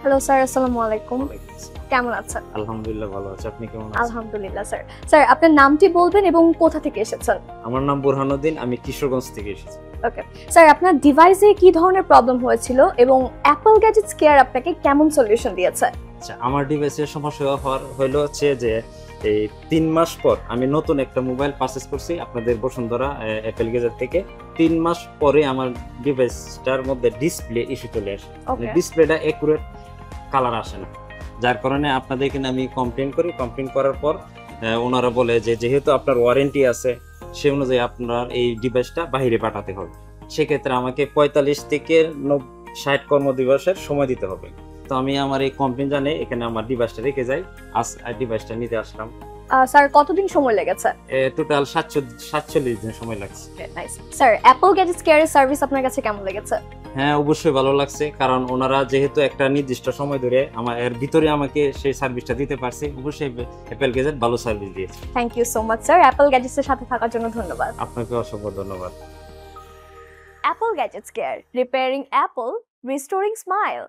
Hello sir, আসসালামু আলাইকুম। ওয়ালাইকুম আসসালাম। কেমন আছেন? আলহামদুলিল্লাহ ভালো আছি। আপনি কেমন আছেন? আলহামদুলিল্লাহ স্যার। স্যার আপনার নামটি বলবেন এবং কোথা থেকে এসেছেন? আমার নাম বুরহানুদ্দিন, আমি কিশোরগঞ্জ থেকে এসেছি। ওকে। স্যার আপনার ডিভাইসে কি ধরনের প্রবলেম হয়েছিল এবং অ্যাপল গ্যাজেটস কেয়ার আপনাকে কেমন সলিউশন দিয়েছে? আচ্ছা, আমার ডিভাইসের সমস্যা হলো হচ্ছে যে এই ৩ মাস পর আমি নতুন একটা মোবাইল পারচেজ করছি আপনাদের বসুন্ধরা অ্যাপল গ্যাজেট থেকে। ৩ মাস পরে আমার ডিভাইসটার মধ্যে ডিসপ্লে ইস্যু চলে আসে। ওকে। ডিসপ্লেটা অ্যাকুরেট কালার আসে না। যার কারণে আপনাদের এখানে আমি কমপ্লেইন করি। কমপ্লেইন করার পর ওনারা বলে যে যেহেতু আপনার ওয়ারেন্টি আছে সে অনুযায়ী আপনার এই ডিভাইসটা বাইরে পাঠাতে হবে। সেক্ষেত্রে আমাকে ৪৫ থেকে ৬০ কর্মদিবসের সময় দিতে হবে। তো আমি আমার এই কমপ্লেইন জানিয়ে এখানে আমার ডিভাইসটা রেখে যাই। আজ ডিভাইসটা নিতে আসলাম। স্যার কতদিন সময় লেগেছে? টোটাল ৪৭ দিন সময় লাগছে। নাইস। স্যার অ্যাপল গ্যাজেটস কেয়ারের সার্ভিস আপনার কাছে কেমন লেগেছে? হ্যাঁ, অবশ্যই ভালো লাগছে, কারণ ওনারা যেহেতু একটা নির্দিষ্ট সময় ধরে আমার এর ভিতরে আমাকে সেই সার্ভিসটা দিতে পারছে। অবশ্যই অ্যাপল গ্যাজেট ভালো সার্ভিস দিয়েছে। Thank you so much sir. Apple গ্যাজেটসের সাথে থাকার জন্য ধন্যবাদ। আপনাকে অসংখ্য ধন্যবাদ। Apple Gadgets care, repairing Apple, restoring smile.